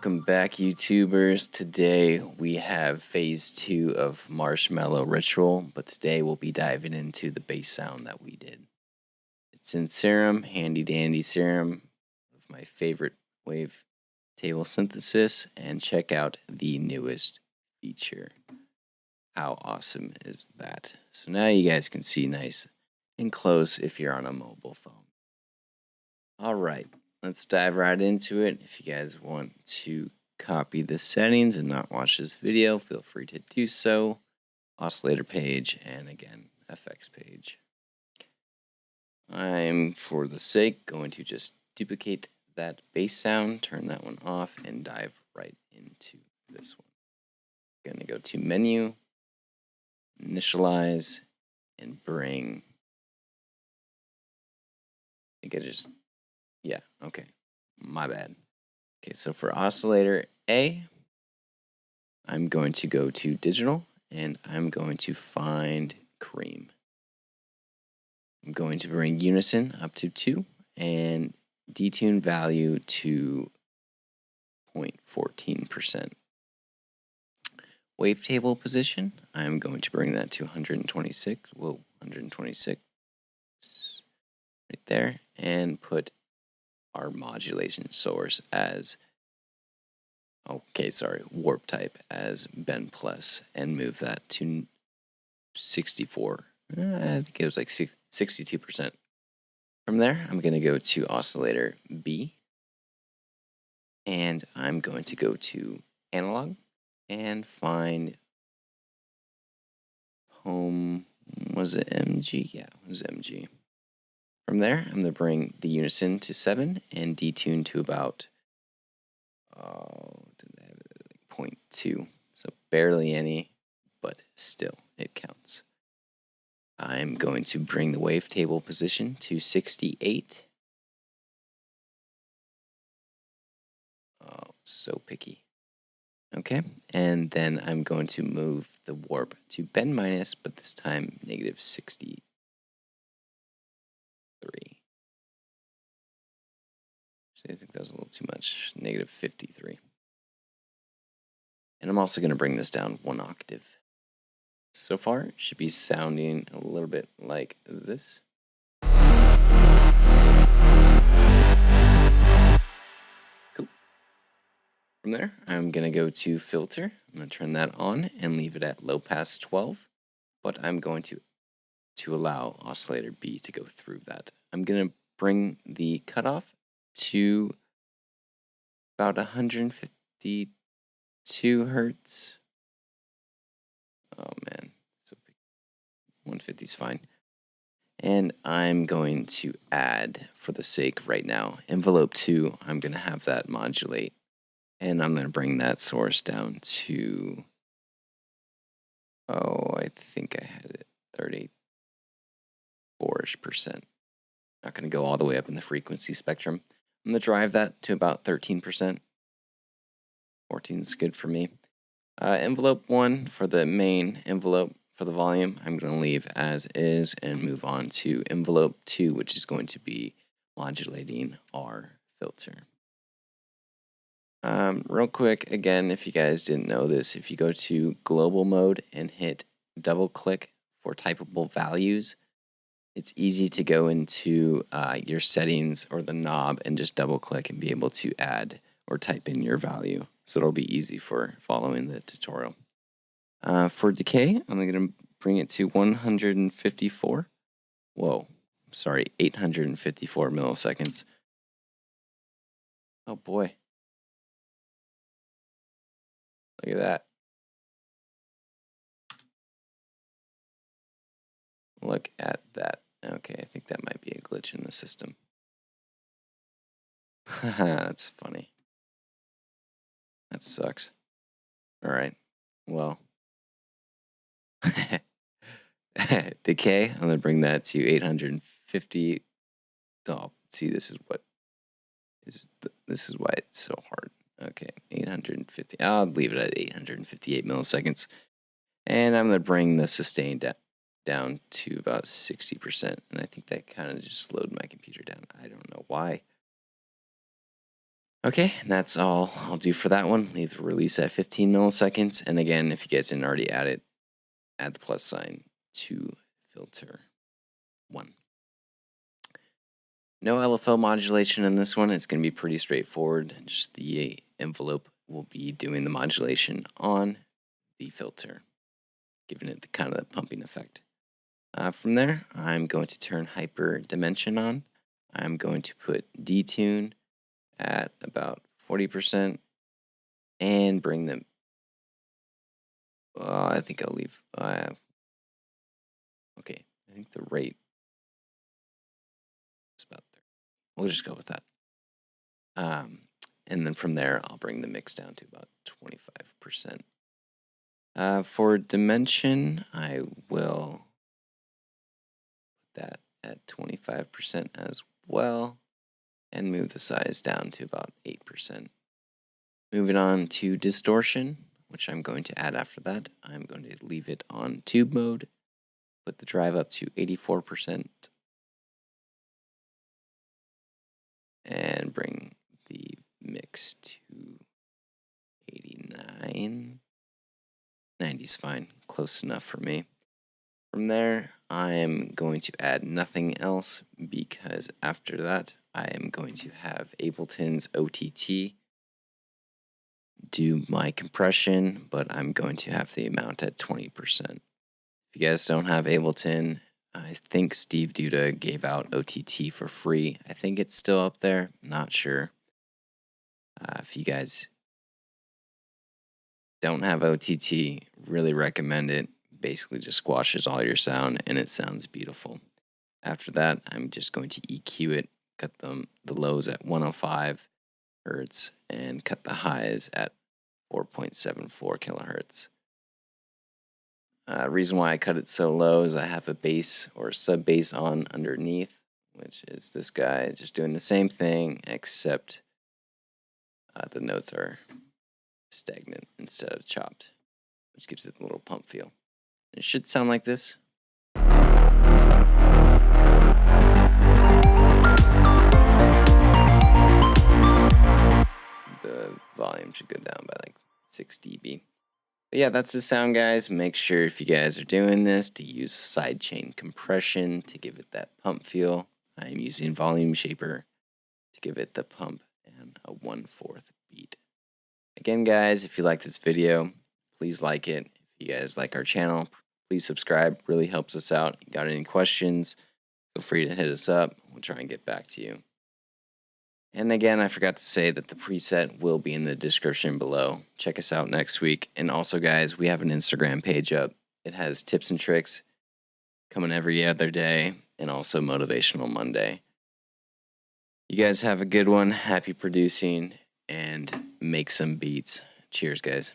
Welcome back, YouTubers. Today we have phase 2 of Marshmello Ritual, but today we'll be diving into the bass sound that we did. It's in Serum, handy dandy Serum, of my favorite wave table synthesis, and check out the newest feature. How awesome is that? So now you guys can see nice and close if you're on a mobile phone. Alright, let's dive right into it. If you guys want to copy the settings and not watch this video, feel free to do so. Oscillator page and again, FX page. I'm, for the sake, going to just duplicate that bass sound, turn that one off, and dive right into this one. I'm going to go to Menu, Initialize, and bring. I think I just. Yeah, okay. My bad. Okay, so for oscillator A, I'm going to go to digital and I'm going to find cream. I'm going to bring unison up to 2 and detune value to 0.14%. Wavetable position, I'm going to bring that to 126. Whoa, 126. Right there. And put our modulation source as, warp type as Ben plus, and move that to 64. I think it was like 62%. From there, I'm going to go to oscillator B, and I'm going to go to analog and find home. Was it MG? Yeah, it was MG. From there, I'm going to bring the unison to 7 and detune to about 0.2. So barely any, but still, it counts. I'm going to bring the wavetable position to 68. Oh, so picky. Okay, and then I'm going to move the warp to Ben minus, but this time negative 63. I think that was a little too much. Negative 53. And I'm also going to bring this down 1 octave. So far, it should be sounding a little bit like this. Cool. From there, I'm going to go to filter. I'm going to turn that on and leave it at low pass 12. But I'm going to allow oscillator B to go through that. I'm going to bring the cutoff to about 152 hertz. Oh man, so 150 is fine. And I'm going to add, for the sake right now, envelope 2. I'm going to have that modulate. And I'm going to bring that source down to, I think I had it 34-ish%. Not going to go all the way up in the frequency spectrum. I'm going to drive that to about 13%. 14 is good for me. Envelope 1 for the main envelope for the volume, I'm going to leave as is and move on to envelope 2, which is going to be modulating our filter. Real quick, again, if you guys didn't know this, if you go to global mode and hit double click for typable values, it's easy to go into your settings or the knob and just double click and be able to add or type in your value. So it'll be easy for following the tutorial. For decay, I'm going to bring it to 154. Whoa, sorry, 854 milliseconds. Oh boy. Look at that. Look at that. Okay, I think that might be a glitch in the system. That's funny. That sucks. All right. Well, decay, I'm going to bring that to 850. Oh, see, this is why it's so hard. Okay, 850. I'll leave it at 858 milliseconds. And I'm going to bring the sustain down to about 60%. And I think that kind of just slowed my computer down. I don't know why. Okay, that's all I'll do for that one. Leave the release at 15 milliseconds. And again, if you guys didn't already add it, add the plus sign to filter 1. No LFO modulation in this one. It's going to be pretty straightforward. Just the envelope will be doing the modulation on the filter, giving it the kind of the pumping effect. From there, I'm going to turn hyper dimension on. I'm going to put detune at about 40% and bring them. I think I'll leave. Okay, I think the rate is about there. We'll just go with that. And then from there, I'll bring the mix down to about 25%. For dimension, I will put that at 25% as well and move the size down to about 8%. Moving on to distortion, which I'm going to add after that. I'm going to leave it on tube mode, put the drive up to 84%, and bring the mix to 89. 90 is fine, close enough for me. From there, I am going to add nothing else because after that, I am going to have Ableton's OTT do my compression, but I'm going to have the amount at 20%. If you guys don't have Ableton, I think Steve Duda gave out OTT for free. I think it's still up there, not sure. If you guys don't have OTT, really recommend it. Basically just squashes all your sound and it sounds beautiful. After that, I'm just going to EQ it, cut the lows at 105 hertz and cut the highs at 4.74 kilohertz. Reason why I cut it so low is I have a bass or sub bass on underneath, which is this guy just doing the same thing except the notes are stagnant instead of chopped, which gives it a little pump feel. It should sound like this. The volume should go down by like 6 dB. But yeah, that's the sound, guys. Make sure if you guys are doing this to use sidechain compression to give it that pump feel. I am using volume shaper to give it the pump and a 1/4 beat. Again, guys, if you like this video, please like it. If you guys like our channel, please subscribe. Really helps us out. If you got any questions, feel free to hit us up. We'll try and get back to you. And again, I forgot to say that the preset will be in the description below. Check us out next week. And also, guys, we have an Instagram page up. It has tips and tricks coming every other day and also Motivational Monday. You guys have a good one. Happy producing and make some beats. Cheers, guys.